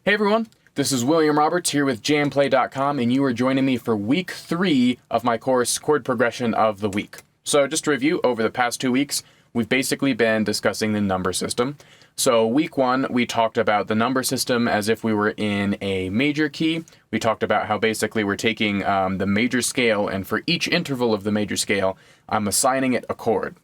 Hey everyone, this is William Roberts here with jamplay.com, and you are joining me for week 3 of my course, Chord Progression of the Week. So just to review, over the past 2 weeks, we've basically been discussing the number system. So week 1, we talked about the number system as if we were in a major key. We talked about how basically we're taking the major scale, and for each interval of the major scale, I'm assigning it a chord.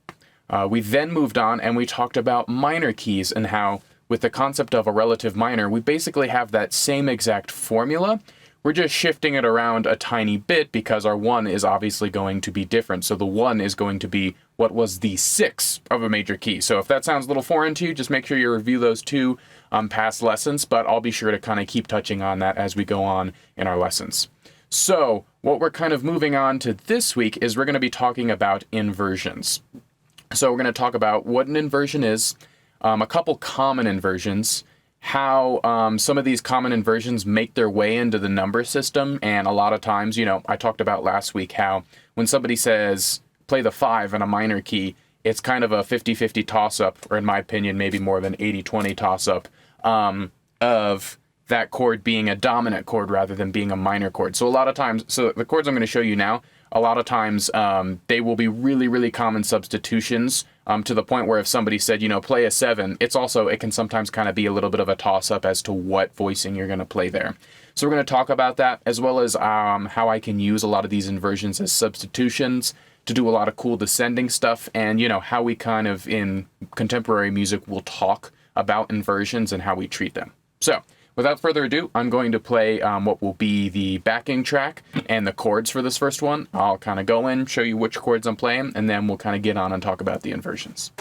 We then moved on and we talked about minor keys and how with the concept of a relative minor, we basically have that same exact formula. We're just shifting it around a tiny bit because our 1 is obviously going to be different. So the 1 is going to be what was the 6 of a major key. So if that sounds a little foreign to you, just make sure you review those 2 past lessons, but I'll be sure to kind of keep touching on that as we go on in our lessons. So what we're kind of moving on to this week is we're going to be talking about inversions. So we're going to talk about what an inversion is, a couple common inversions, how some of these common inversions make their way into the number system, and a lot of times, I talked about last week how when somebody says play the 5 in a minor key, it's kind of a 50-50 toss-up, or in my opinion, maybe more than 80-20 toss-up of that chord being a dominant chord rather than being a minor chord. So a lot of times, so the chords I'm going to show you now, a lot of times they will be really, really common substitutions to the point where if somebody said, play a 7, it can sometimes kind of be a little bit of a toss-up as to what voicing you're going to play there. So we're going to talk about that, as well as how I can use a lot of these inversions as substitutions to do a lot of cool descending stuff, and how we kind of in contemporary music will talk about inversions and how we treat them. So without further ado, I'm going to play what will be the backing track and the chords for this first one. I'll kind of go in, show you which chords I'm playing, and then we'll kind of get on and talk about the inversions.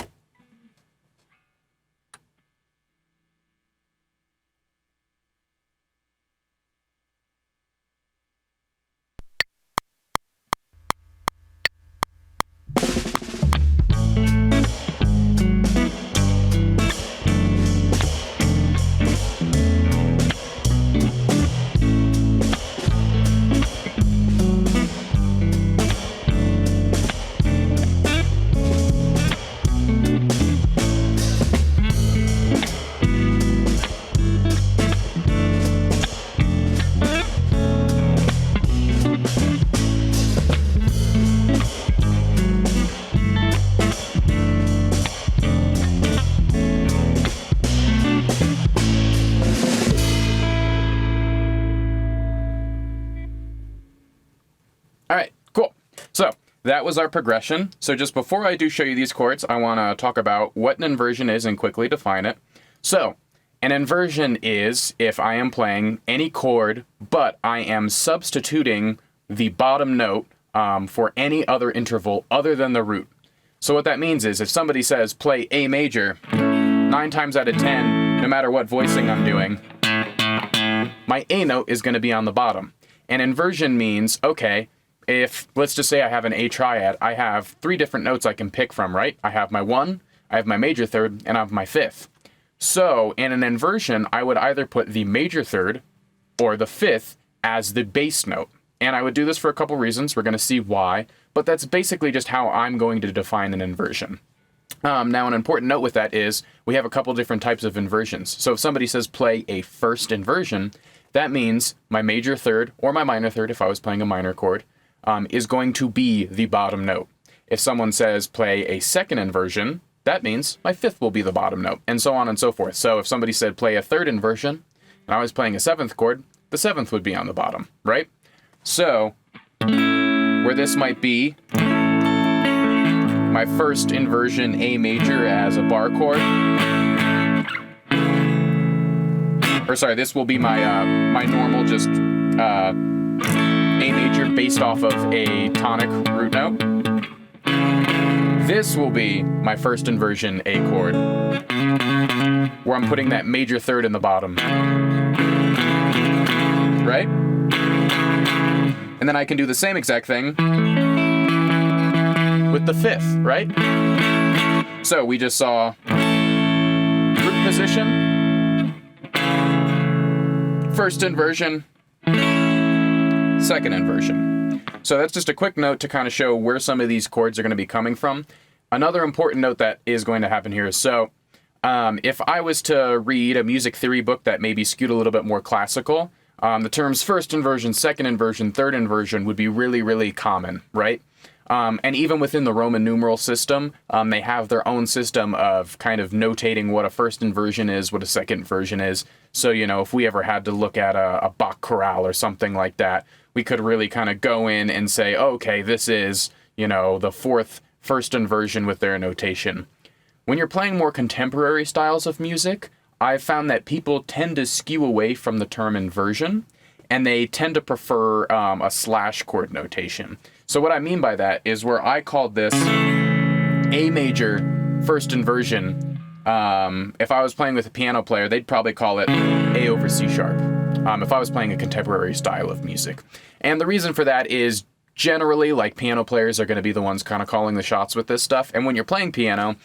All right, cool. So that was our progression. So just before I do show you these chords, I want to talk about what an inversion is and quickly define it. So an inversion is if I am playing any chord, but I am substituting the bottom note for any other interval other than the root. So what that means is if somebody says play A major, 9 times out of 10, no matter what voicing I'm doing, my A note is going to be on the bottom. An inversion means, okay, if, let's just say I have an A triad, I have 3 different notes I can pick from, right? I have my 1, I have my major third, and I have my 5th. So in an inversion, I would either put the major third or the 5th as the bass note. And I would do this for a couple reasons. We're going to see why, but that's basically just how I'm going to define an inversion. Now, an important note with that is we have a couple different types of inversions. So if somebody says play a first inversion, that means my major third or my minor third, if I was playing a minor chord, is going to be the bottom note. If someone says play a second inversion, that means my 5th will be the bottom note, and so on and so forth. So if somebody said play a third inversion, and I was playing a 7th chord, the 7th would be on the bottom, right? So where this might be my first inversion A major as a bar chord, or sorry, this will be my my normal just A major based off of a tonic root note. This will be my first inversion A chord, where I'm putting that major third in the bottom. Right? And then I can do the same exact thing with the 5th, right? So we just saw root position, first inversion, second inversion. So that's just a quick note to kind of show where some of these chords are going to be coming from. Another important note that is going to happen here is, so If I was to read a music theory book that maybe skewed a little bit more classical, the terms first inversion, second inversion, third inversion would be really, really common, right? And even within the Roman numeral system, they have their own system of kind of notating what a first inversion is, what a second inversion is. So, if we ever had to look at a Bach chorale or something like that, we could really kind of go in and say, okay, this is, the fourth first inversion with their notation. When you're playing more contemporary styles of music, I've found that people tend to skew away from the term inversion, and they tend to prefer a slash chord notation. So what I mean by that is where I called this A major first inversion, if I was playing with a piano player, they'd probably call it A over C sharp, if I was playing a contemporary style of music. And the reason for that is generally, like, piano players are going to be the ones kind of calling the shots with this stuff. And when you're playing piano,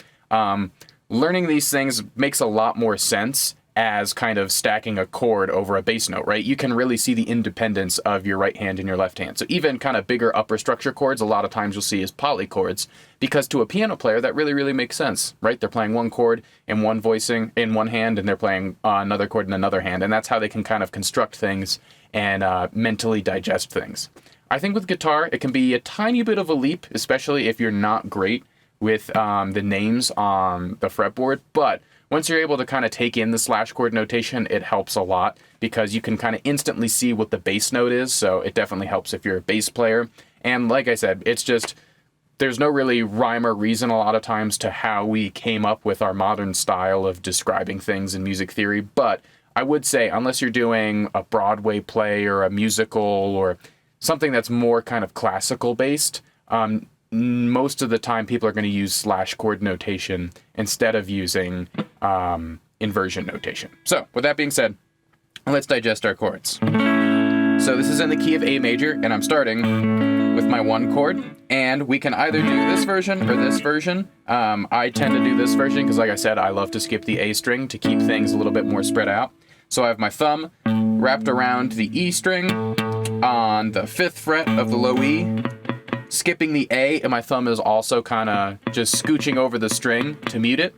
learning these things makes a lot more sense as kind of stacking a chord over a bass note, right? You can really see the independence of your right hand and your left hand. So even kind of bigger upper structure chords, a lot of times you'll see as polychords, because to a piano player, that really, really makes sense, right? They're playing one chord in one voicing in one hand, and they're playing another chord in another hand. And that's how they can kind of construct things and mentally digest things. I think with guitar, it can be a tiny bit of a leap, especially if you're not great with the names on the fretboard, but once you're able to kind of take in the slash chord notation, it helps a lot because you can kind of instantly see what the bass note is, so it definitely helps if you're a bass player. And like I said, it's just, there's no really rhyme or reason a lot of times to how we came up with our modern style of describing things in music theory, but I would say unless you're doing a Broadway play or a musical or something that's more kind of classical based, most of the time people are going to use slash chord notation instead of using inversion notation. So with that being said, let's digest our chords. So this is in the key of A major, and I'm starting with my one chord, and we can either do this version or this version. I tend to do this version because, like I said, I love to skip the A string to keep things a little bit more spread out. So I have my thumb wrapped around the E string on the 5th fret of the low E, skipping the A, and my thumb is also kind of just scooching over the string to mute it.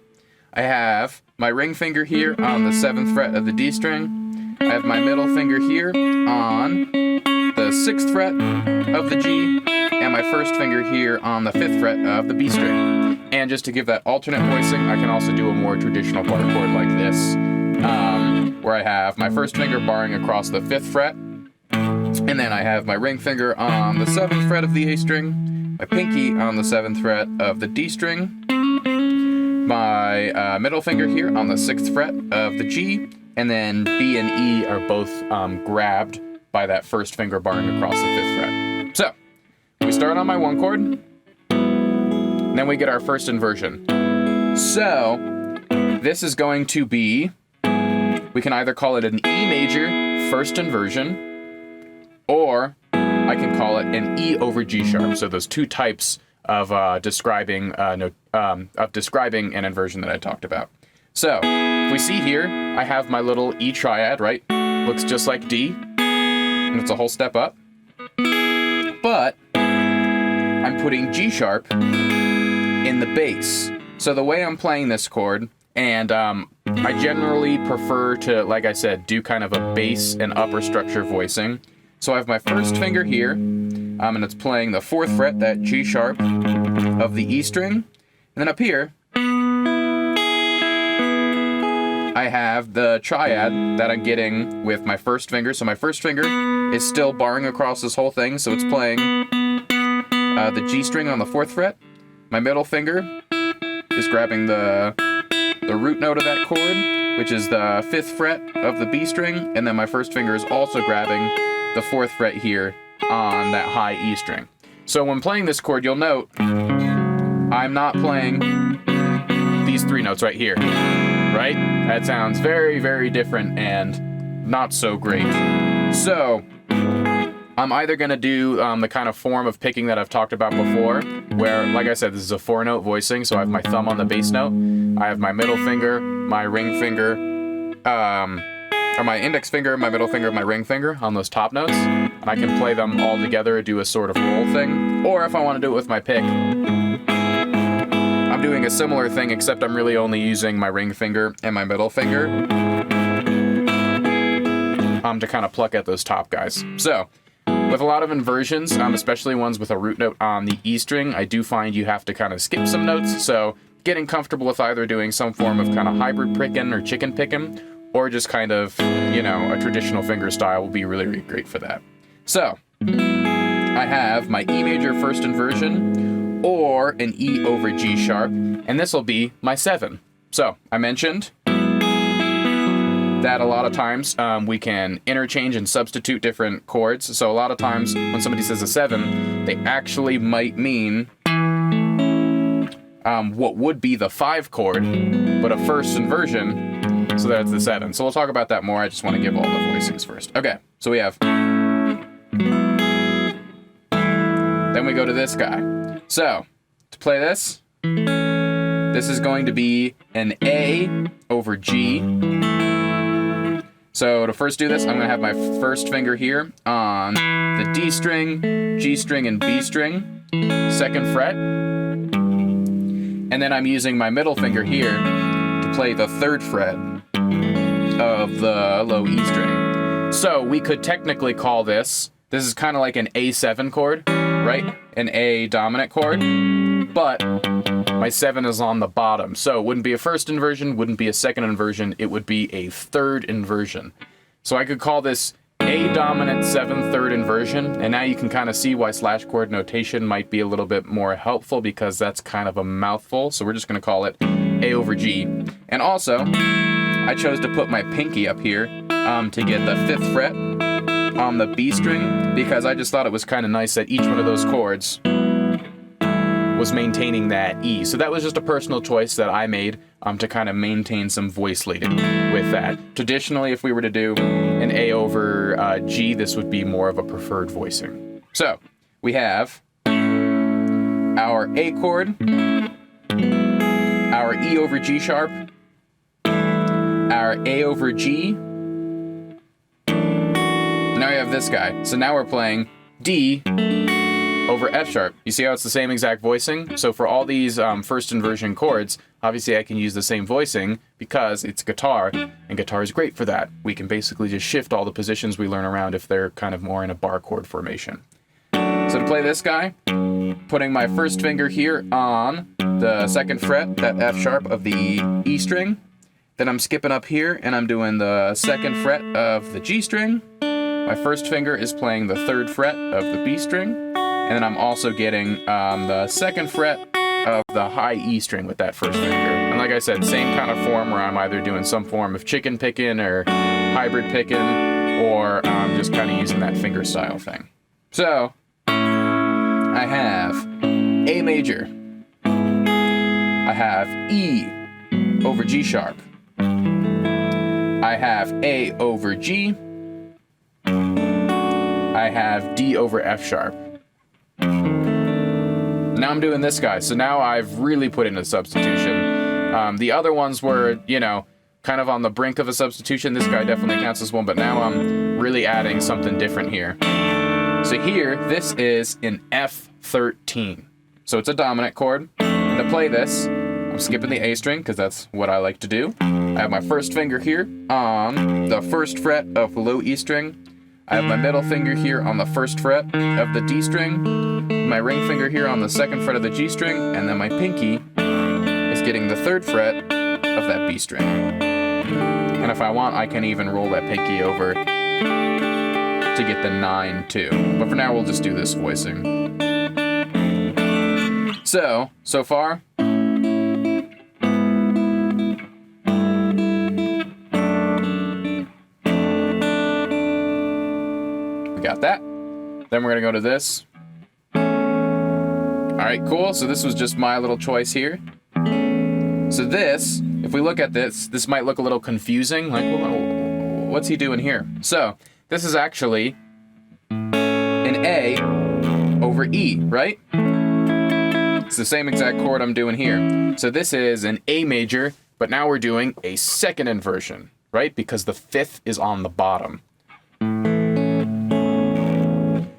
I have my ring finger here on the 7th fret of the D string. I have my middle finger here on the 6th fret of the G, and my first finger here on the 5th fret of the B string. And just to give that alternate voicing, I can also do a more traditional bar chord like this, where I have my first finger barring across the 5th fret, and then I have my ring finger on the 7th fret of the A string, my pinky on the 7th fret of the D string, my middle finger here on the 6th fret of the G, and then B and E are both grabbed by that first finger barring across the 5th fret. So, we start on my one chord, then we get our first inversion. So, this is going to be, we can either call it an E major first inversion, or I can call it an E over G sharp. So those two types of describing an inversion that I talked about. So if we see here, I have my little E triad, right? Looks just like D, and it's a whole step up. But I'm putting G sharp in the bass. So the way I'm playing this chord, and I generally prefer to, like I said, do kind of a bass and upper structure voicing. So I have my first finger here, and it's playing the 4th fret, that G sharp of the E string. And then up here, I have the triad that I'm getting with my first finger. So my first finger is still barring across this whole thing, so it's playing the G string on the 4th fret. My middle finger is grabbing the root note of that chord, which is the 5th fret of the B string, and then my first finger is also grabbing the 4th fret here on that high E string. So when playing this chord, you'll note I'm not playing these 3 notes right here, right? That sounds very, very different and not so great. So I'm either going to do the kind of form of picking that I've talked about before, where, like I said, this is a 4-note voicing, so I have my thumb on the bass note, I have my middle finger, my ring finger, or my index finger, my middle finger, my ring finger on those top notes, and I can play them all together, do a sort of roll thing. Or if I want to do it with my pick, I'm doing a similar thing, except I'm really only using my ring finger and my middle finger to kind of pluck at those top guys. So, with a lot of inversions, especially ones with a root note on the E string, I do find you have to kind of skip some notes, so getting comfortable with either doing some form of kind of hybrid picking or chicken picking, or just kind of, you know, a traditional finger style will be really, really great for that. So, I have my E major first inversion, or an E over G sharp, and this will be my 7. So, I mentioned that a lot of times we can interchange and substitute different chords. So a lot of times when somebody says a 7, they actually might mean what would be the 5 chord, but a first inversion, so that's the 7. So we'll talk about that more. I just want to give all the voicings first. Okay, so we have... Then we go to this guy. So, to play this, this is going to be an A over G. So to first do this, I'm going to have my first finger here on the D string, G string, and B string, 2nd fret. And then I'm using my middle finger here to play the 3rd fret of the low E string. So we could technically call this is kind of like an A7 chord, right? An A dominant chord, but my 7 is on the bottom. So it wouldn't be a first inversion, wouldn't be a second inversion, it would be a 3rd inversion. So I could call this A dominant 7 3rd inversion, and now you can kind of see why slash chord notation might be a little bit more helpful, because that's kind of a mouthful. So we're just going to call it A over G. And also, I chose to put my pinky up here to get the 5th fret on the B string, because I just thought it was kind of nice that each one of those chords was maintaining that E. So that was just a personal choice that I made to kind of maintain some voice leading with that. Traditionally, if we were to do an A over G, this would be more of a preferred voicing. So we have our A chord, our E over G sharp, our A over G. Now we have this guy. So now we're playing D over F sharp. You see how it's the same exact voicing? So for all these first inversion chords, obviously I can use the same voicing because it's guitar, and guitar is great for that. We can basically just shift all the positions we learn around if they're kind of more in a bar chord formation. So to play this guy, putting my first finger here on the 2nd fret, that F sharp of the E string. Then I'm skipping up here and I'm doing the 2nd fret of the G string. My first finger is playing the 3rd fret of the B string, and then I'm also getting the 2nd fret of the high E string with that first finger. And like I said, same kind of form where I'm either doing some form of chicken picking or hybrid picking, or just kind of using that finger style thing. So, I have A major, I have E over G sharp, I have A over G, I have D over F sharp. Now I'm doing this guy, so now I've really put in a substitution. The other ones were, you know, kind of on the brink of a substitution. This guy definitely counts as one, but now I'm really adding something different here. So here, this is an F13. So it's a dominant chord. And to play this, I'm skipping the A string, because that's what I like to do. I have my first finger here on the 1st fret of the low E string. I have my middle finger here on the 1st fret of the D string, my ring finger here on the 2nd fret of the G string, and then my pinky is getting the 3rd fret of that B string. And if I want, I can even roll that pinky over to get the 9 too. But for now, we'll just do this voicing. So far, got that. Then we're gonna go to this. Alright, cool. So this was just my little choice here. So this, if we look at this, this might look a little confusing. Like, what's he doing here? So this is actually an A over E, right? It's the same exact chord I'm doing here. So this is an A major, but now we're doing a 2nd inversion, right? Because the 5th is on the bottom.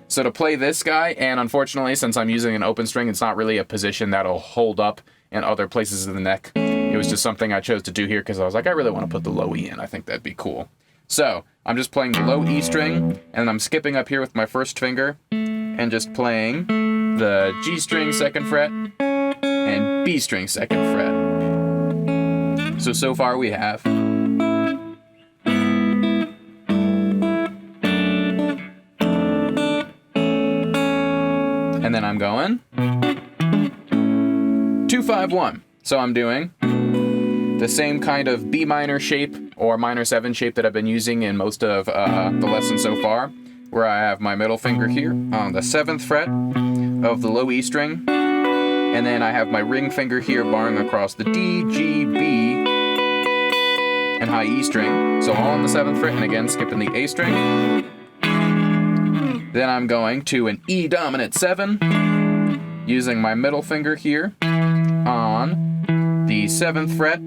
So to play this guy, and unfortunately, since I'm using an open string, it's not really a position that'll hold up and other places of the neck. It was just something I chose to do here because I was like, I really want to put the low E in. I think that'd be cool. So I'm just playing the low E string, and I'm skipping up here with my first finger and just playing the G string 2nd fret and B string 2nd fret. So far we have. And then I'm going 2, 5, 1. So I'm doing the same kind of B minor shape or minor 7 shape that I've been using in most of the lesson so far, where I have my middle finger here on the 7th fret of the low E string, and then I have my ring finger here barring across the D, G, B, and high E string, so all on the 7th fret, and again skipping the A string. Then I'm going to an E dominant 7, using my middle finger here on the 7th fret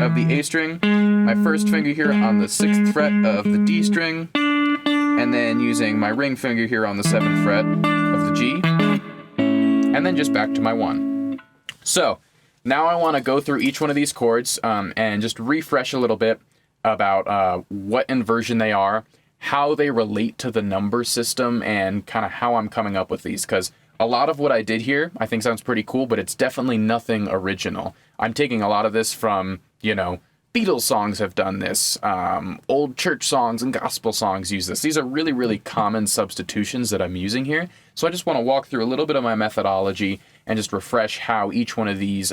of the A string, my first finger here on the 6th fret of the D string, and then using my ring finger here on the 7th fret of the G, and then just back to my 1. So now I want to go through each one of these chords and just refresh a little bit about what inversion they are, how they relate to the number system, and kind of how I'm coming up with these, because a lot of what I did here I think sounds pretty cool, but it's definitely nothing original. I'm taking a lot of this from, Beatles songs have done this, old church songs and gospel songs use this. These are really, really common substitutions that I'm using here. So I just want to walk through a little bit of my methodology and just refresh how each one of these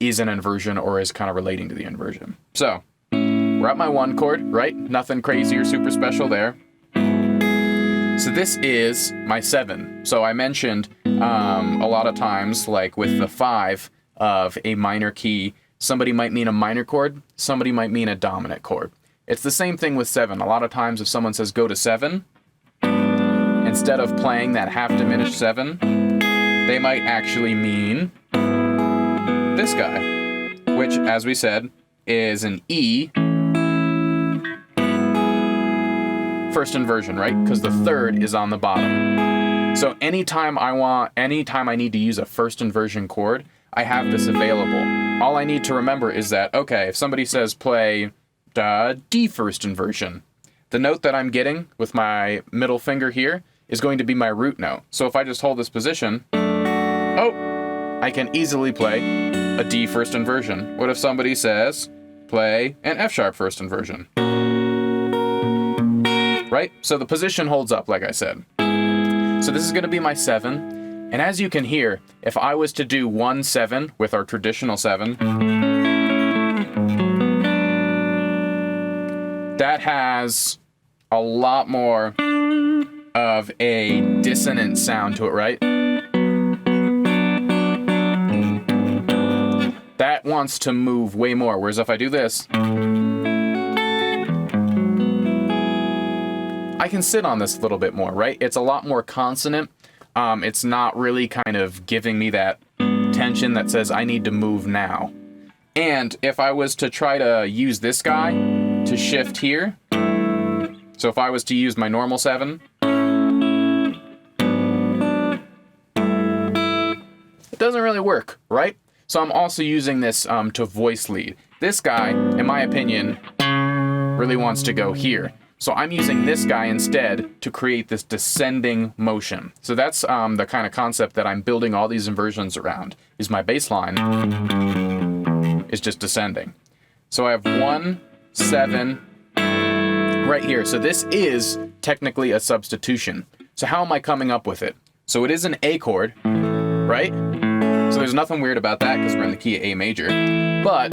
is an inversion or is kind of relating to the inversion. So we're at my 1 chord, right? Nothing crazy or super special there. So this is my 7. So I mentioned a lot of times, like with the 5 of a minor key, somebody might mean a minor chord, somebody might mean a dominant chord. It's the same thing with 7. A lot of times if someone says go to 7, instead of playing that half diminished 7, they might actually mean this guy, which, as we said, is an E first inversion, right? Because the 3rd is on the bottom. So anytime I need to use a first inversion chord, I have this available. All I need to remember is that, okay, if somebody says play D first inversion, the note that I'm getting with my middle finger here is going to be my root note. So if I just hold this position, I can easily play a D first inversion. What if somebody says play an F sharp first inversion? Right? So the position holds up, like I said. So this is going to be my 7. And as you can hear, if I was to do 1, 7 with our traditional 7, that has a lot more of a dissonant sound to it, right? That wants to move way more, whereas if I do this, I can sit on this a little bit more, right? It's a lot more consonant. It's not really kind of giving me that tension that says I need to move now. And if I was to try to use this guy to shift here, so if I was to use my normal 7, it doesn't really work, right? So I'm also using this to voice lead. This guy, in my opinion, really wants to go here. So I'm using this guy instead to create this descending motion. So that's the kind of concept that I'm building all these inversions around, is my bass line is just descending. So I have 1, 7 right here. So this is technically a substitution. So how am I coming up with it? So it is an A chord, right? So there's nothing weird about that because we're in the key of A major. But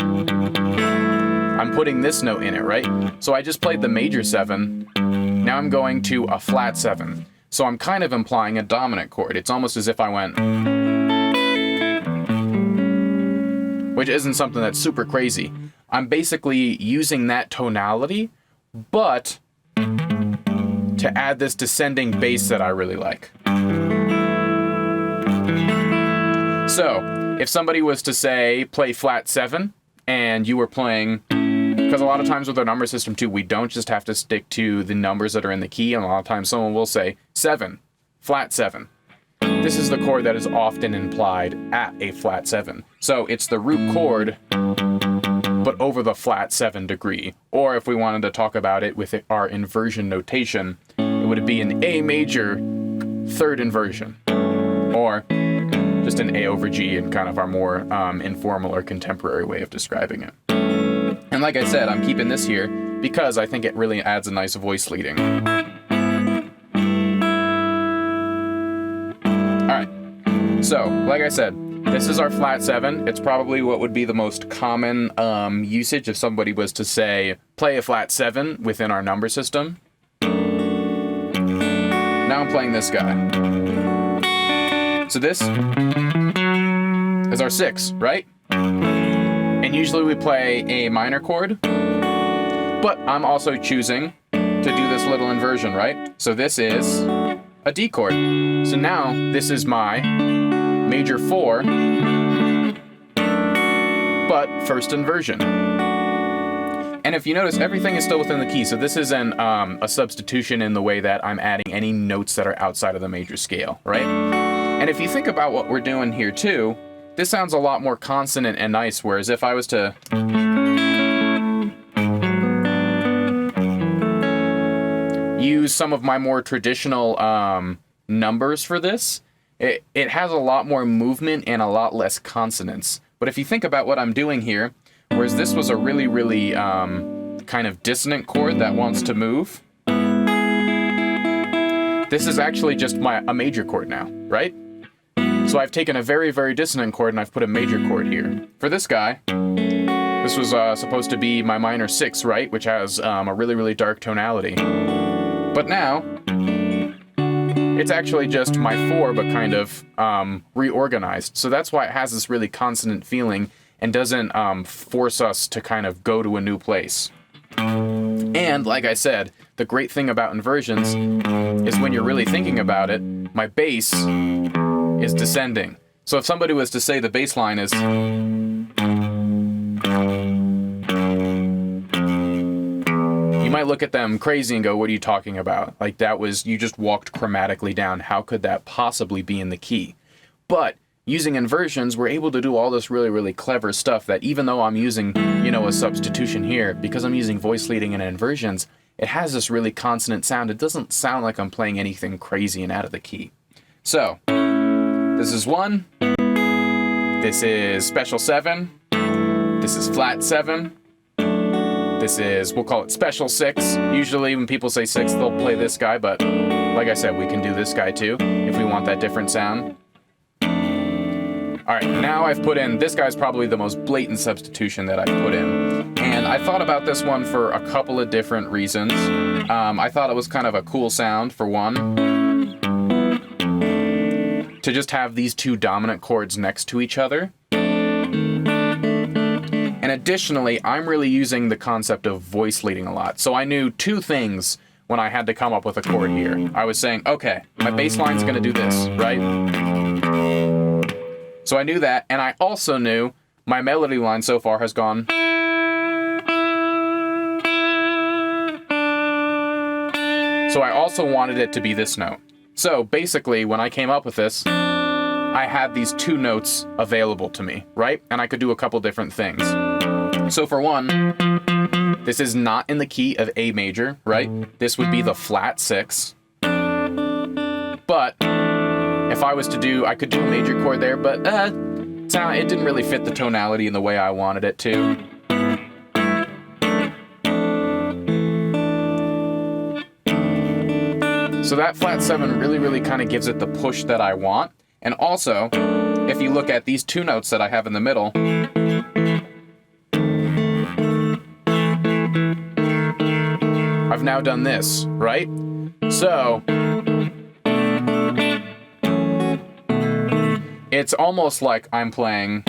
I'm putting this note in it, right? So I just played the major 7. Now I'm going to a flat 7. So I'm kind of implying a dominant chord. It's almost as if I went, which isn't something that's super crazy. I'm basically using that tonality, but to add this descending bass that I really like. So if somebody was to say play flat 7, and you were playing, because a lot of times with our number system too, we don't just have to stick to the numbers that are in the key, and a lot of times someone will say 7, flat 7. this is the chord that is often implied at a flat 7. So it's the root chord, but over the flat 7 degree. Or if we wanted to talk about it with our inversion notation, it would be an A major third inversion, or just an A over G in kind of our more informal or contemporary way of describing it. And like I said, I'm keeping this here because I think it really adds a nice voice leading. Alright, so like I said, this is our flat 7. It's probably what would be the most common usage if somebody was to say, play a flat 7 within our number system. Now I'm playing this guy. So this is our 6, right? And usually we play a minor chord, but I'm also choosing to do this little inversion, right? So this is a D chord. So now this is my major 4, but first inversion. And if you notice, everything is still within the key. So this isn't a substitution in the way that I'm adding any notes that are outside of the major scale, right? And if you think about what we're doing here too, this sounds a lot more consonant and nice, whereas if I was to use some of my more traditional numbers for this, it has a lot more movement and a lot less consonance. But if you think about what I'm doing here, whereas this was a really, really kind of dissonant chord that wants to move, this is actually just a major chord now, right? So I've taken a very, very dissonant chord and I've put a major chord here. For this guy, this was supposed to be my minor 6, right? Which has a really, really dark tonality. But now, it's actually just my 4, but kind of reorganized. So that's why it has this really consonant feeling and doesn't force us to kind of go to a new place. And like I said, the great thing about inversions is when you're really thinking about it, my bass is descending. So if somebody was to say the bass line is, you might look at them crazy and go, what are you talking about? Like you just walked chromatically down. How could that possibly be in the key? But using inversions, we're able to do all this really, really clever stuff that even though I'm using, a substitution here, because I'm using voice leading and inversions, it has this really consonant sound. It doesn't sound like I'm playing anything crazy and out of the key. So, this is 1, this is special 7, this is flat 7, this is, we'll call it special 6. Usually when people say 6, they'll play this guy, but like I said, we can do this guy too, if we want that different sound. Alright, now I've put in, this guy's probably the most blatant substitution that I've put in. And I thought about this one for a couple of different reasons. I thought it was kind of a cool sound, for one, to just have these 2 dominant chords next to each other. And additionally, I'm really using the concept of voice leading a lot. So I knew 2 things when I had to come up with a chord here. I was saying, okay, my bass line's gonna do this, right? So I knew that, and I also knew my melody line so far has gone. So I also wanted it to be this note. So basically, when I came up with this, I had these 2 notes available to me, right? And I could do a couple different things. So for one, this is not in the key of A major, right? This would be the flat 6. But if I was to do, I could do a major chord there, but it didn't really fit the tonality in the way I wanted it to. So that flat 7 really, really kind of gives it the push that I want. And also, if you look at these 2 notes that I have in the middle, I've now done this, right? So, it's almost like I'm playing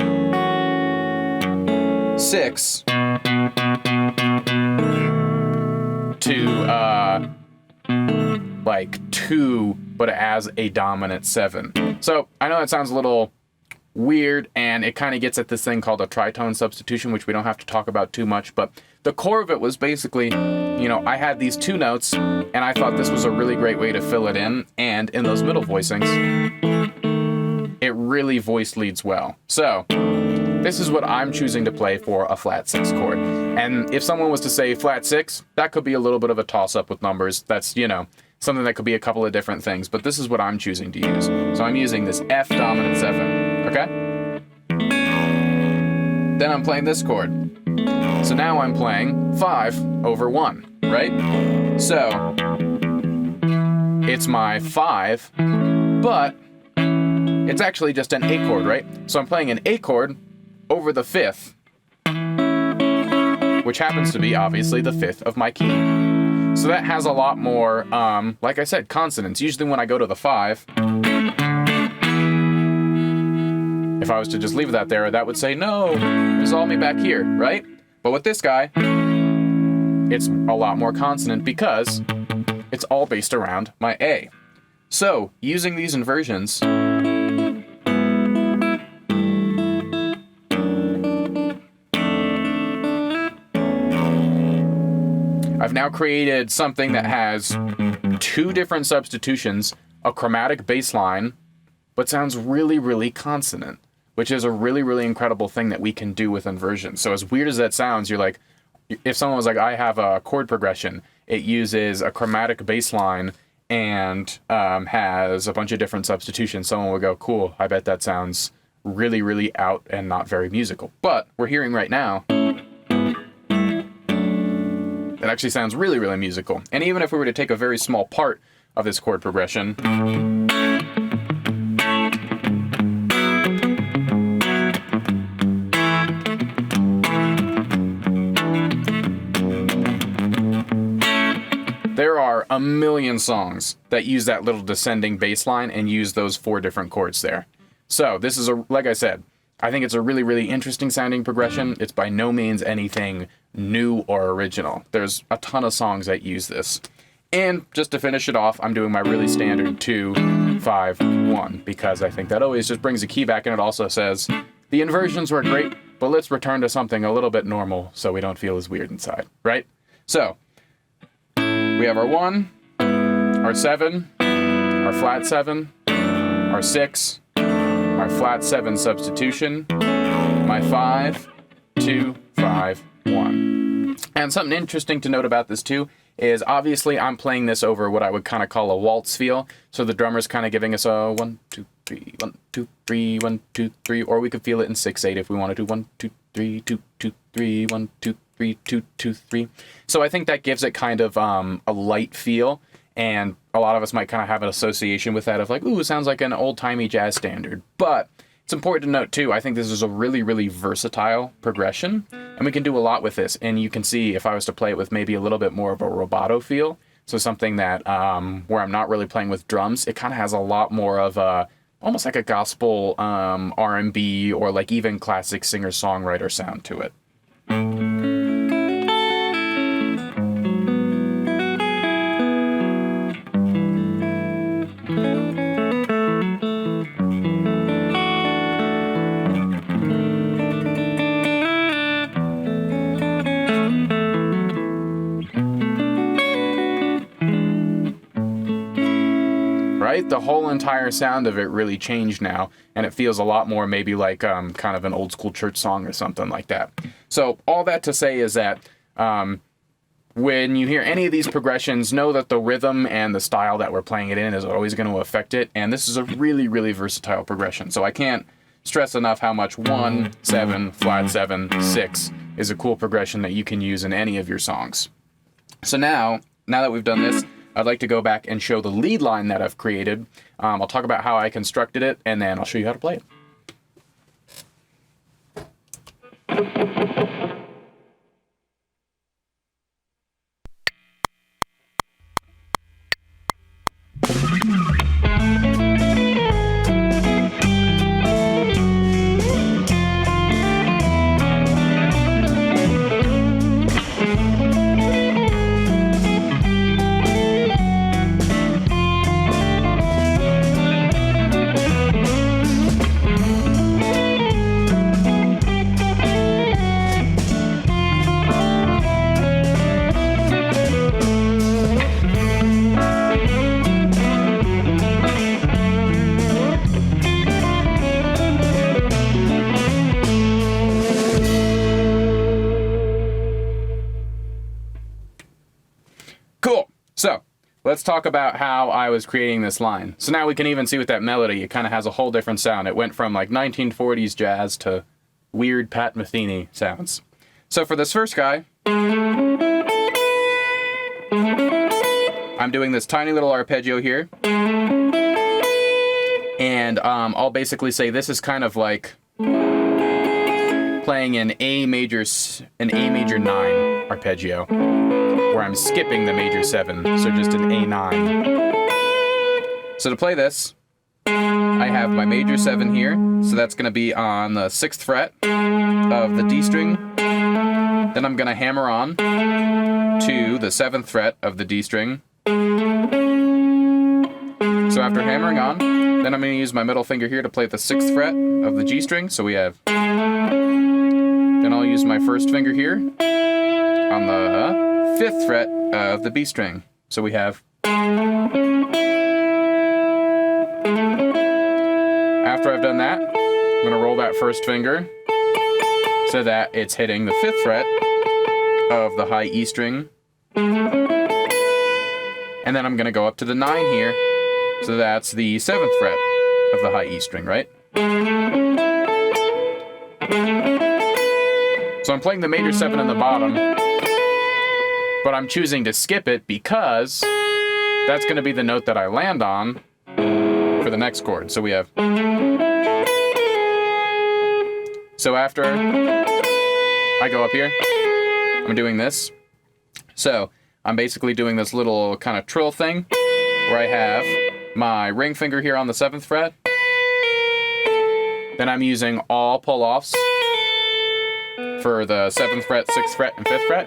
6 to like 2, but as a dominant 7. So I know that sounds a little weird, and it kind of gets at this thing called a tritone substitution, which we don't have to talk about too much, but the core of it was basically, I had these 2 notes, and I thought this was a really great way to fill it in, and in those middle voicings, it really voice leads well. So this is what I'm choosing to play for a flat 6 chord. And if someone was to say flat 6, that could be a little bit of a toss-up with numbers. That's, you know, something that could be a couple of different things, but this is what I'm choosing to use. So I'm using this F dominant 7, okay? Then I'm playing this chord. So now I'm playing 5 over 1, right? So it's my 5, but it's actually just an A chord, right? So I'm playing an A chord over the 5th, which happens to be obviously the 5th of my key. So that has a lot more, like I said, consonants. Usually when I go to the 5, if I was to just leave that there, that would say, no, resolve me back here, right? But with this guy, it's a lot more consonant because it's all based around my A. So using these inversions, I've now created something that has 2 different substitutions, a chromatic bass line, but sounds really, really consonant, which is a really, really incredible thing that we can do with inversions. So as weird as that sounds, you're like, if someone was like, I have a chord progression, it uses a chromatic bass line and has a bunch of different substitutions, someone would go, cool, I bet that sounds really, really out and not very musical. But we're hearing right now, it actually sounds really, really musical. And even if we were to take a very small part of this chord progression, there are a million songs that use that little descending bass line and use those 4 different chords there. So this is, like I said, I think it's a really, really interesting sounding progression. It's by no means anything new or original. There's a ton of songs that use this. And just to finish it off, I'm doing my really standard 2, 5, 1, because I think that always just brings a key back, and it also says, the inversions were great, but let's return to something a little bit normal so we don't feel as weird inside, right? So we have our 1, our 7, our flat 7, our 6, our flat 7 substitution, my 5, 2, 5, 1. And something interesting to note about this too is obviously I'm playing this over what I would kind of call a waltz feel. So the drummer's kind of giving us a 1, 2, 3, 1, 2, 3, 1, 2, 3, or we could feel it in 6/8 if we wanted to. 1, 2, 3, 2, 2, 3, 1, 2, 3, 2, 2, 3. So I think that gives it kind of a light feel. And a lot of us might kind of have an association with that of like, ooh, it sounds like an old-timey jazz standard. But it's important to note, too, I think this is a really, really versatile progression. And we can do a lot with this. And you can see if I was to play it with maybe a little bit more of a rubato feel, so something that where I'm not really playing with drums, it kind of has a lot more of a, almost like a gospel R&B or like even classic singer-songwriter sound to it. Right? The whole entire sound of it really changed now, and it feels a lot more maybe like kind of an old school church song or something like that. So all that to say is that when you hear any of these progressions, know that the rhythm and the style that we're playing it in is always going to affect it, and this is a really, really versatile progression. So I can't stress enough how much 1, 7, flat 7, 6 is a cool progression that you can use in any of your songs. So now that we've done this, I'd like to go back and show the lead line that I've created. I'll talk about how I constructed it, and then I'll show you how to play it. let's talk about how I was creating this line. So now we can even see with that melody, it kind of has a whole different sound. It went from like 1940s jazz to weird Pat Metheny sounds. So for this first guy, I'm doing this tiny little arpeggio here. And I'll basically say this is kind of like playing an A major 9 arpeggio, where I'm skipping the major 7, so just an A9. So to play this, I have my major 7 here, so that's going to be on the 6th fret of the D string. Then I'm going to hammer on to the 7th fret of the D string. So after hammering on, then I'm going to use my middle finger here to play the 6th fret of the G string, so we have. Then I'll use my first finger here on the 5th fret of the B string, so we have. After I've done that, I'm going to roll that first finger so that it's hitting the 5th fret of the high E string. And then I'm going to go up to the 9 here, so that's the 7th fret of the high E string, right? So I'm playing the major 7 on the bottom, but I'm choosing to skip it because that's going to be the note that I land on for the next chord. So we have. So after I go up here, I'm doing this. So I'm basically doing this little kind of trill thing where I have my ring finger here on the 7th fret. Then I'm using all pull-offs for the 7th fret, 6th fret, and 5th fret.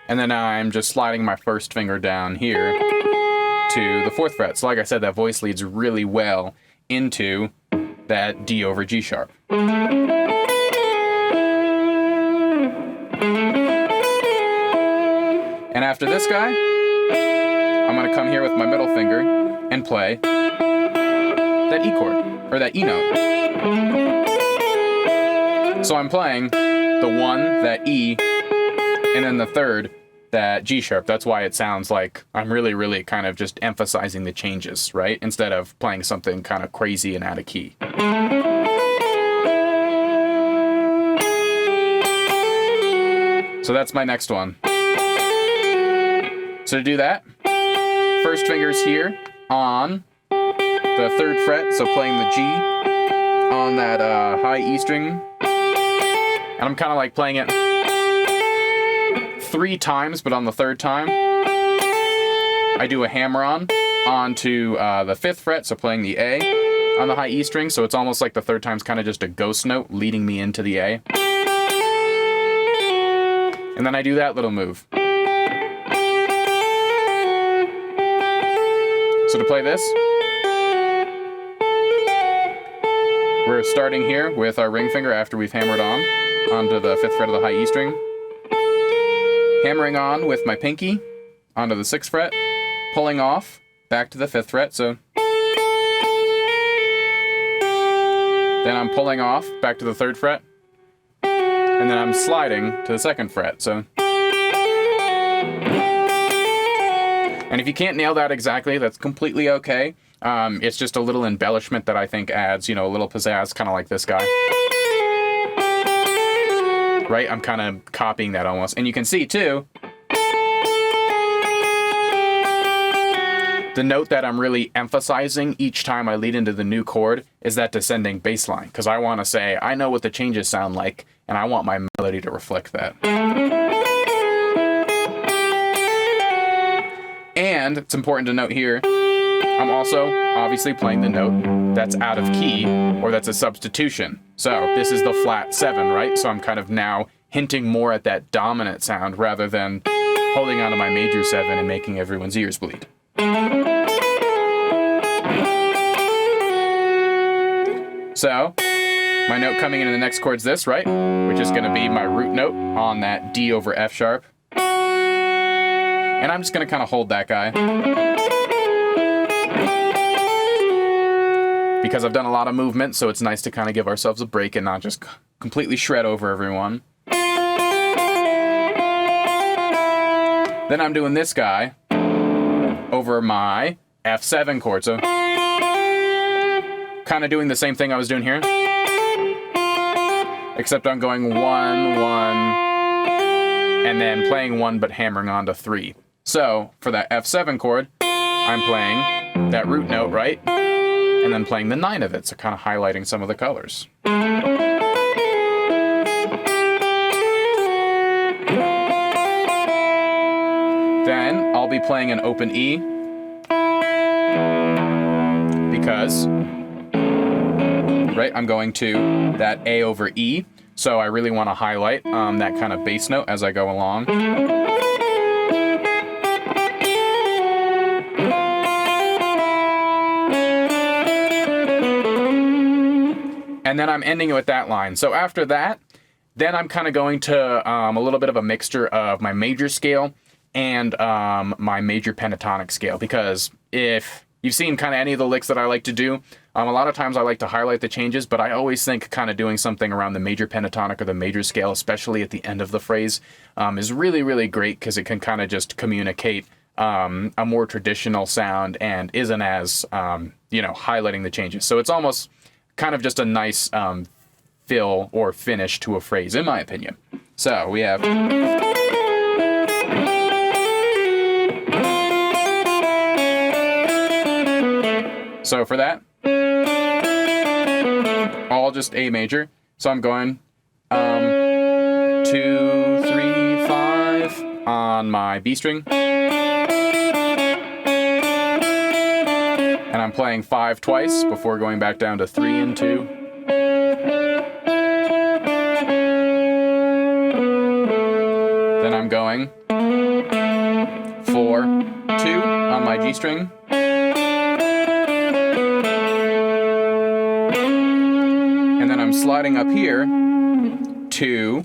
And then I'm just sliding my first finger down here to the 4th fret. So like I said, that voice leads really well into that D over G sharp. And after this guy, I'm going to come here with my middle finger and play that E chord, or that E note. So I'm playing the 1, that E, and then the 3rd, that G sharp. That's why it sounds like I'm really kind of just emphasizing the changes, right? Instead of playing something kind of crazy and out of key. So that's my next one. So to do that, first finger's here on the 3rd fret, so playing the G on that high E string. And I'm kind of like playing it 3 times, but on the 3rd time, I do a hammer on onto the 5th fret, so playing the A on the high E string, so it's almost like the 3rd time's kind of just a ghost note leading me into the A. And then I do that little move. So to play this, we're starting here with our ring finger after we've hammered on onto the 5th fret of the high E string. Hammering on with my pinky onto the 6th fret, pulling off back to the 5th fret, so. Then I'm pulling off back to the 3rd fret, and then I'm sliding to the 2nd fret, so. And if you can't nail that exactly, that's completely okay. It's just a little embellishment that I think adds, a little pizzazz, kind of like this guy. Right? I'm kind of copying that almost. And you can see, too, the note that I'm really emphasizing each time I lead into the new chord is that descending bass line. Because I want to say, I know what the changes sound like, and I want my melody to reflect that. And it's important to note here, I'm also obviously playing the note that's out of key, or that's a substitution. So this is the flat 7, right? So I'm kind of now hinting more at that dominant sound rather than holding onto my major 7 and making everyone's ears bleed. So my note coming into the next chord's this, right? Which is going to be my root note on that D over F sharp. And I'm just going to kind of hold that guy. Because I've done a lot of movement, so it's nice to kind of give ourselves a break and not just completely shred over everyone. Then I'm doing this guy over my F7 chord. So kind of doing the same thing I was doing here, except I'm going 1, 1, and then playing 1 but hammering onto 3. So for that F7 chord, I'm playing that root note, right? And then playing the 9 of it, so kind of highlighting some of the colors. Then I'll be playing an open E, because, right, I'm going to that A over E, so I really want to highlight that kind of bass note as I go along. And then I'm ending it with that line. So after that, then I'm kind of going to a little bit of a mixture of my major scale and my major pentatonic scale, because if you've seen kind of any of the licks that I like to do, a lot of times I like to highlight the changes, but I always think kind of doing something around the major pentatonic or the major scale, especially at the end of the phrase, is really, really great, because it can kind of just communicate a more traditional sound and isn't as, highlighting the changes. So it's almost kind of just a nice fill or finish to a phrase, in my opinion. So we have... So for that, all just A major. So I'm going 2, 3, 5 on my B string. And I'm playing 5 twice before going back down to 3 and 2. Then I'm going 4, 2 on my G string. And then I'm sliding up here to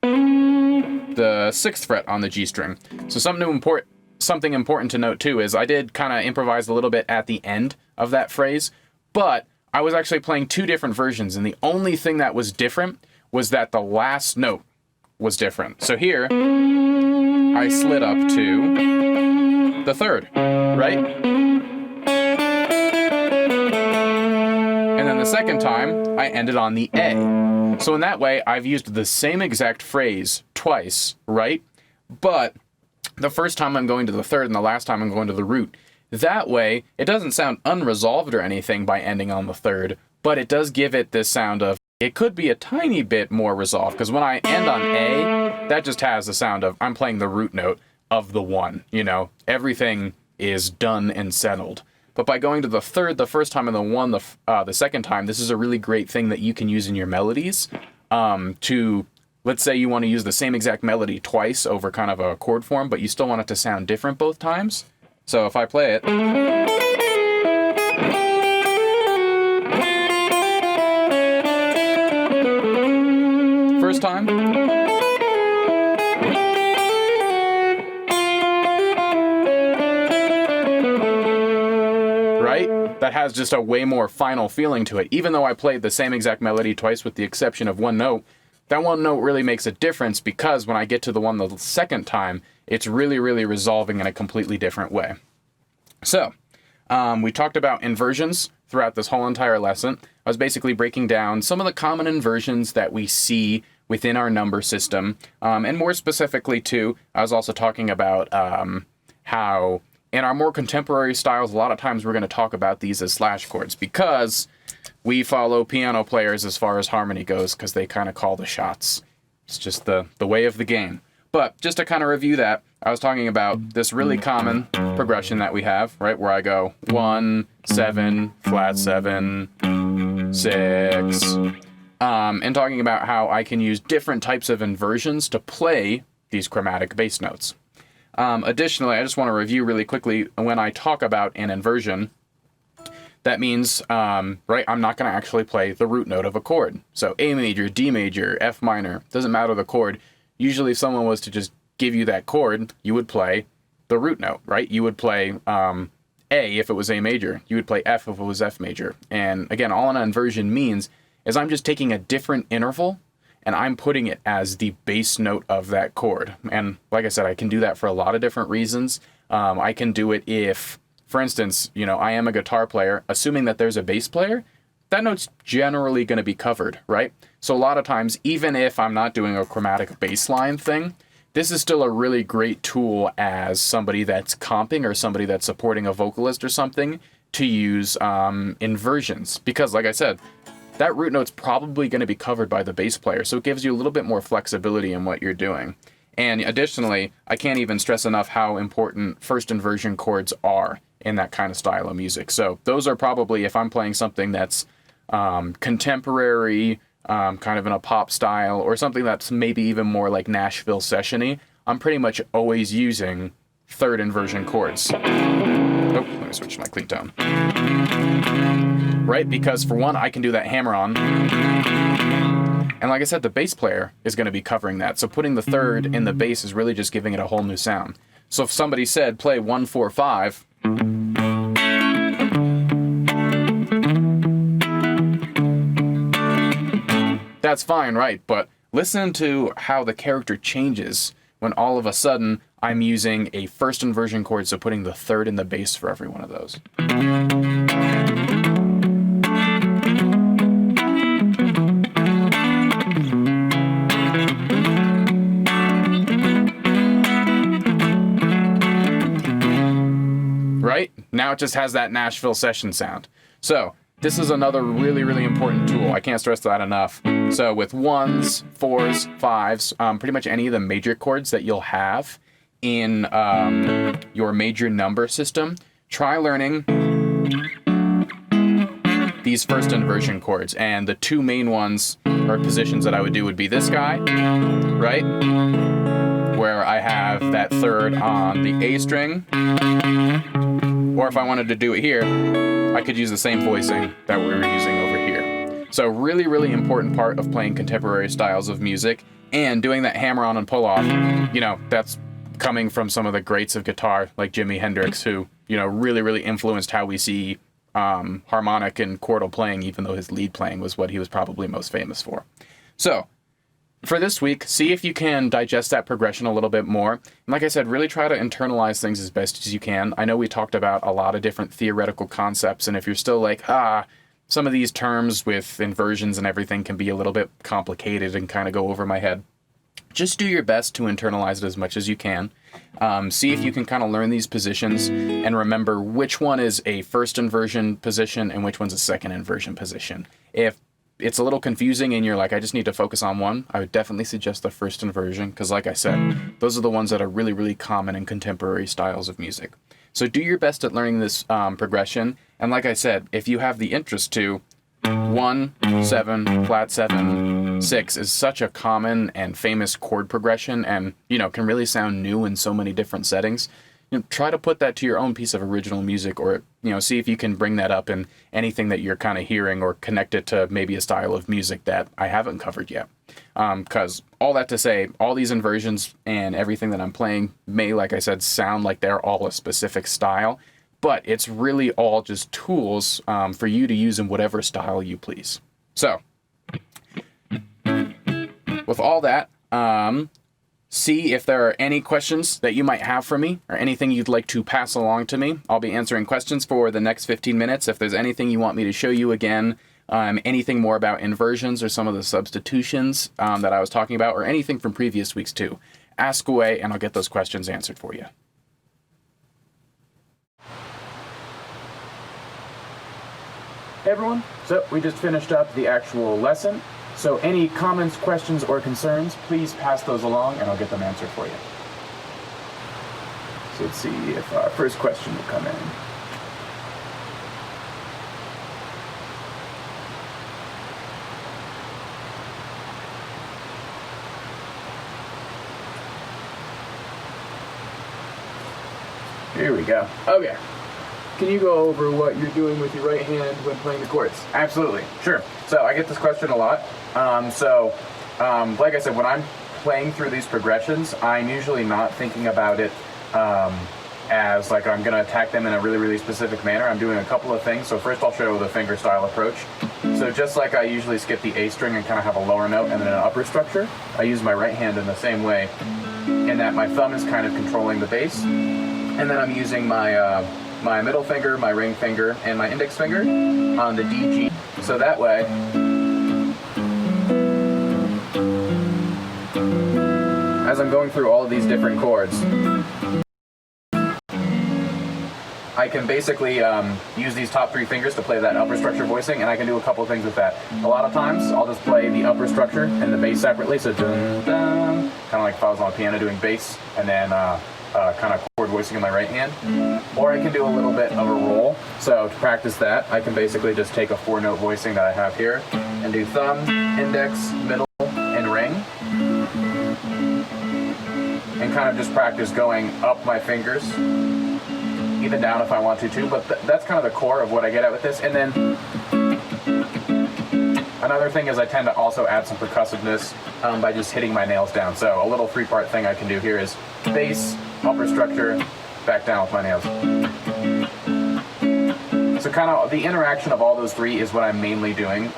the 6th fret on the G string. So something important to note too is I did kind of improvise a little bit at the end of that phrase, but I was actually playing 2 different versions, and the only thing that was different was that the last note was different. So here, I slid up to the 3rd, right? And then the second time, I ended on the A. So in that way, I've used the same exact phrase twice, right? But the first time I'm going to the 3rd and the last time I'm going to the root. That way, it doesn't sound unresolved or anything by ending on the 3rd, but it does give it this sound of, it could be a tiny bit more resolved, because when I end on A, that just has the sound of, I'm playing the root note of the 1, everything is done and settled. But by going to the 3rd the first time and the 1 the second time, this is a really great thing that you can use in your melodies to, let's say you want to use the same exact melody twice over kind of a chord form, but you still want it to sound different both times. So if I play it, first time, right? That has just a way more final feeling to it. Even though I played the same exact melody twice with the exception of one note, that one note really makes a difference, because when I get to the one the second time, it's really, really resolving in a completely different way. So, we talked about inversions throughout this whole entire lesson. I was basically breaking down some of the common inversions that we see within our number system. And more specifically, too, I was also talking about how in our more contemporary styles, a lot of times we're going to talk about these as slash chords, because we follow piano players as far as harmony goes, because they kind of call the shots. It's just the way of the game. But just to kind of review that, I was talking about this really common progression that we have, right? Where I go 1, 7, flat 7, 6, and talking about how I can use different types of inversions to play these chromatic bass notes. Additionally, I just want to review really quickly when I talk about an inversion. That means, right, I'm not going to actually play the root note of a chord. So A major, D major, F minor, doesn't matter the chord. Usually if someone was to just give you that chord, you would play the root note, right? You would play A if it was A major. You would play F if it was F major. And again, all an inversion means is I'm just taking a different interval and I'm putting it as the bass note of that chord. And like I said, I can do that for a lot of different reasons. I can do it if for instance, I am a guitar player, assuming that there's a bass player, that note's generally going to be covered, right? So a lot of times, even if I'm not doing a chromatic bass line thing, this is still a really great tool as somebody that's comping or somebody that's supporting a vocalist or something to use inversions. Because like I said, that root note's probably going to be covered by the bass player, so it gives you a little bit more flexibility in what you're doing. And additionally, I can't even stress enough how important first inversion chords are in that kind of style of music. So those are probably, if I'm playing something that's contemporary, kind of in a pop style, or something that's maybe even more like Nashville session-y, I'm pretty much always using third inversion chords. Oh, let me switch to my clean tone. Right? Because for one, I can do that hammer-on. And like I said, the bass player is going to be covering that. So putting the third in the bass is really just giving it a whole new sound. So if somebody said, play 1, 4, 5, that's fine, right? But listen to how the character changes when all of a sudden I'm using a first inversion chord, so putting the third in the bass for every one of those. Right? Now it just has that Nashville session sound. So this is another really, really important tool. I can't stress that enough. So with 1s, 4s, 5s, pretty much any of the major chords that you'll have in your major number system, try learning these first inversion chords. And the two main ones or positions that I would do would be this guy, right? Where I have that third on the A string. Or if I wanted to do it here, I could use the same voicing that we were using over here. So really, really important part of playing contemporary styles of music and doing that hammer-on and pull-off, that's coming from some of the greats of guitar like Jimi Hendrix, who, really, really influenced how we see harmonic and chordal playing, even though his lead playing was what he was probably most famous for. So for this week, see if you can digest that progression a little bit more. And like I said, really try to internalize things as best as you can. I know we talked about a lot of different theoretical concepts, and if you're still like, some of these terms with inversions and everything can be a little bit complicated and kind of go over my head, just do your best to internalize it as much as you can. See if you can kind of learn these positions and remember which one is a first inversion position and which one's a second inversion position. If it's a little confusing and you're like, I just need to focus on one, I would definitely suggest the first inversion, because like I said, those are the ones that are really, really common in contemporary styles of music. So do your best at learning this progression, and like I said, if you have the interest to, 1, 7, flat 7, 6 is such a common and famous chord progression and, can really sound new in so many different settings. Try to put that to your own piece of original music, or, see if you can bring that up in anything that you're kind of hearing, or connect it to maybe a style of music that I haven't covered yet. Because all that to say, all these inversions and everything that I'm playing may, like I said, sound like they're all a specific style, but it's really all just tools for you to use in whatever style you please. So, with all that, see if there are any questions that you might have for me or anything you'd like to pass along to me. I'll be answering questions for the next 15 minutes. If there's anything you want me to show you again, anything more about inversions or some of the substitutions that I was talking about, or anything from previous weeks too, ask away and I'll get those questions answered for you. Hey everyone, so we just finished up the actual lesson. So any comments, questions, or concerns, please pass those along and I'll get them answered for you. So let's see if our first question will come in. Here we go. Okay. Can you go over what you're doing with your right hand when playing the chords? Absolutely, sure. So I get this question a lot. Like I said, when I'm playing through these progressions, I'm usually not thinking about it as like I'm going to attack them in a really, really specific manner. I'm doing a couple of things. So first I'll show the finger style approach. So just like I usually skip the A string and kind of have a lower note and then an upper structure, I use my right hand in the same way, in that my thumb is kind of controlling the bass, and then I'm using my my middle finger, my ring finger, and my index finger on the D, G. So that way, as I'm going through all of these different chords, I can basically use these top three fingers to play that upper structure voicing, and I can do a couple things with that. A lot of times, I'll just play the upper structure and the bass separately, so dun, dun, kind of like if I was on a piano doing bass, and then kind of chord voicing in my right hand. Or I can do a little bit of a roll. So to practice that, I can basically just take a 4-note voicing that I have here, and do thumb, index, middle, and ring. And kind of just practice going up my fingers, even down if I want to too, but that's kind of the core of what I get at with this. And then another thing is I tend to also add some percussiveness by just hitting my nails down. So a little 3-part thing I can do here is bass, upper structure, back down with my nails. So kind of the interaction of all those three is what I'm mainly doing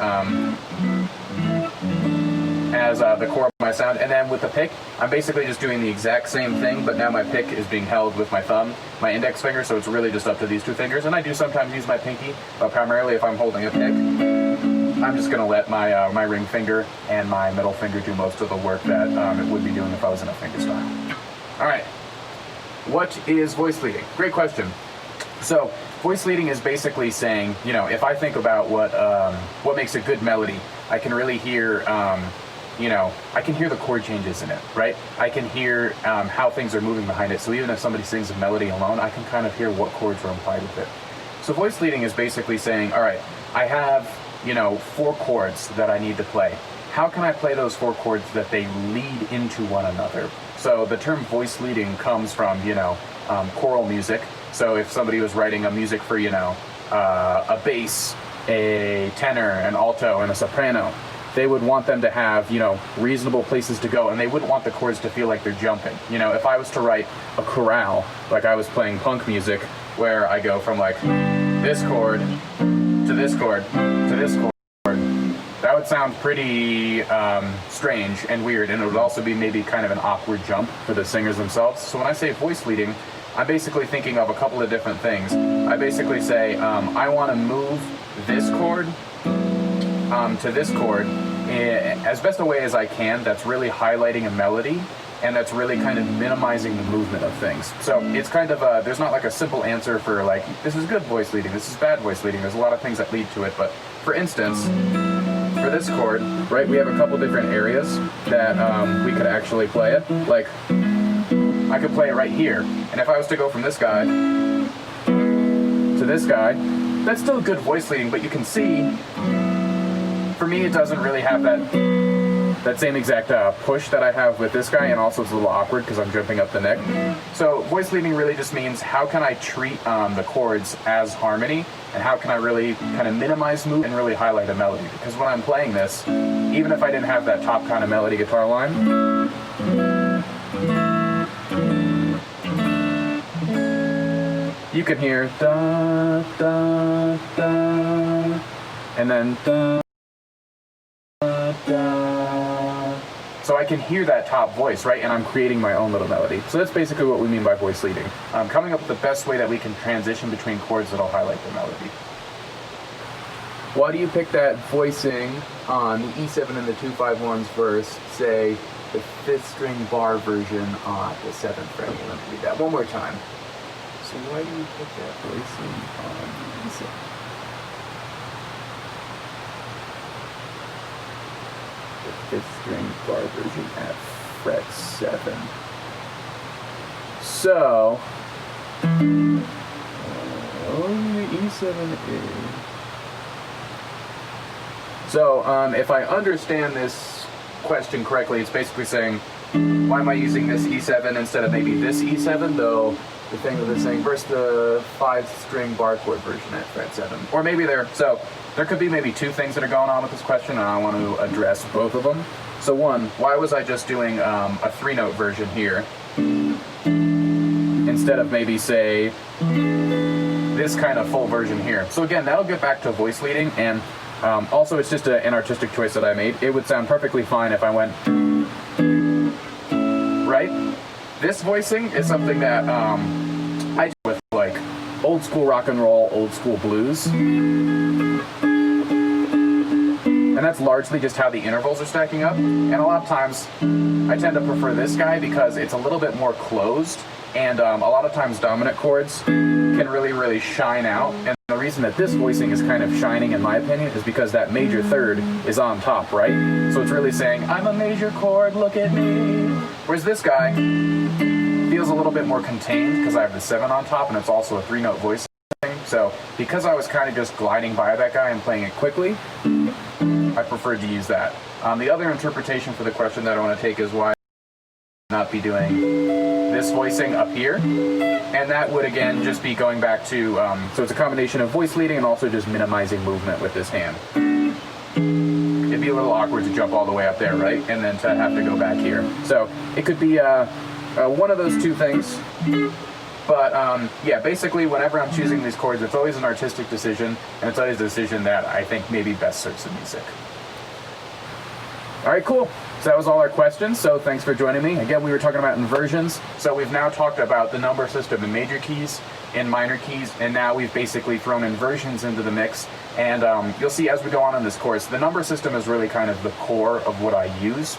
as the core of my sound. And then with the pick, I'm basically just doing the exact same thing, but now my pick is being held with my thumb, my index finger, so it's really just up to these 2 fingers. And I do sometimes use my pinky, but primarily if I'm holding a pick, I'm just going to let my my ring finger and my middle finger do most of the work that it would be doing if I was in a fingerstyle. All right, what is voice leading? Great question. So voice leading is basically saying, you know, if I think about what makes a good melody, I can really hear you know, I can hear the chord changes in it, right? I can hear how things are moving behind it. So even if somebody sings a melody alone, I can kind of hear what chords are implied with it. So voice leading is basically saying, all right, I have, you know, 4 chords that I need to play. How can I play those 4 chords that they lead into one another? So the term voice leading comes from, you know, choral music. So if somebody was writing a music for, you know, a bass, a tenor, an alto, and a soprano, they would want them to have, you know, reasonable places to go, and they wouldn't want the chords to feel like they're jumping. You know, if I was to write a chorale, like I was playing punk music, where I go from like this chord to this chord to this chord, that would sound pretty strange and weird, and it would also be maybe kind of an awkward jump for the singers themselves. So when I say voice leading, I'm basically thinking of a couple of different things. I basically say, I want to move this chord to this chord as best a way as I can that's really highlighting a melody and that's really kind of minimizing the movement of things. So it's kind of there's not like a simple answer for like, this is good voice leading, this is bad voice leading. There's a lot of things that lead to it, but for instance, for this chord, right, we have a couple different areas that we could actually play it. Like, I could play it right here, and if I was to go from this guy to this guy, that's still good voice leading, but you can see, for me, it doesn't really have that same exact push that I have with this guy, and also it's a little awkward because I'm jumping up the neck. So voice leading really just means how can I treat the chords as harmony, and how can I really kind of minimize move and really highlight a melody. Because when I'm playing this, even if I didn't have that top kind of melody guitar line, you can hear da da da, and then da da. So I can hear that top voice, right? And I'm creating my own little melody. So that's basically what we mean by voice leading. Coming up with the best way that we can transition between chords that'll highlight the melody. Why do you pick that voicing on the E7 and the 2-5-1's verse, say the 5th string bar version on the 7th fret? Let me read that one more time. So why do you pick that voicing on the E7? The 5th string bar version at fret 7. So, the E7 is... So, if I understand this question correctly, it's basically saying, why am I using this E7 instead of maybe this E7, though the thing that they're saying versus the 5th string bar chord version at fret 7. Or maybe so there could be maybe 2 things that are going on with this question, and I want to address both of them. So one, why was I just doing a 3-note version here instead of maybe, say, this kind of full version here? So again, that'll get back to voice leading, and also it's just an artistic choice that I made. It would sound perfectly fine if I went, right? This voicing is something that I do with like old school rock and roll, old school blues. And that's largely just how the intervals are stacking up. And a lot of times, I tend to prefer this guy because it's a little bit more closed. And a lot of times dominant chords can really, really shine out. And the reason that this voicing is kind of shining, in my opinion, is because that major third is on top, right? So it's really saying, I'm a major chord, look at me. Whereas this guy feels a little bit more contained because I have the 7 on top and it's also a 3-note voicing. So because I was kind of just gliding by that guy and playing it quickly, I preferred to use that. The other interpretation for the question that I want to take is why not be doing this voicing up here. And that would again just be going back to, so it's a combination of voice leading and also just minimizing movement with this hand. It'd be a little awkward to jump all the way up there, right? And then to have to go back here. So it could be one of those two things. But yeah, basically whenever I'm choosing these chords, it's always an artistic decision, and it's always a decision that I think maybe best suits the music. All right, cool. So that was all our questions, so thanks for joining me. Again, we were talking about inversions, so we've now talked about the number system in major keys, in minor keys, and now we've basically thrown inversions into the mix. And you'll see as we go on in this course, the number system is really kind of the core of what I use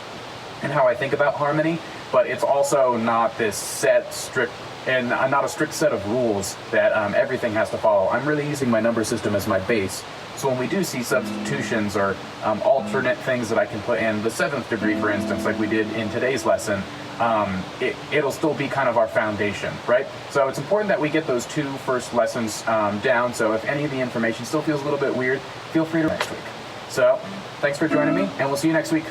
and how I think about harmony, but it's also not this set, strict, and not a strict set of rules that everything has to follow. I'm really using my number system as my base. So when we do see substitutions or alternate things that I can put in the 7th degree, for instance, like we did in today's lesson, it'll still be kind of our foundation, right? So it's important that we get those 2 first lessons down. So if any of the information still feels a little bit weird, feel free to next week. So thanks for joining me, and we'll see you next week.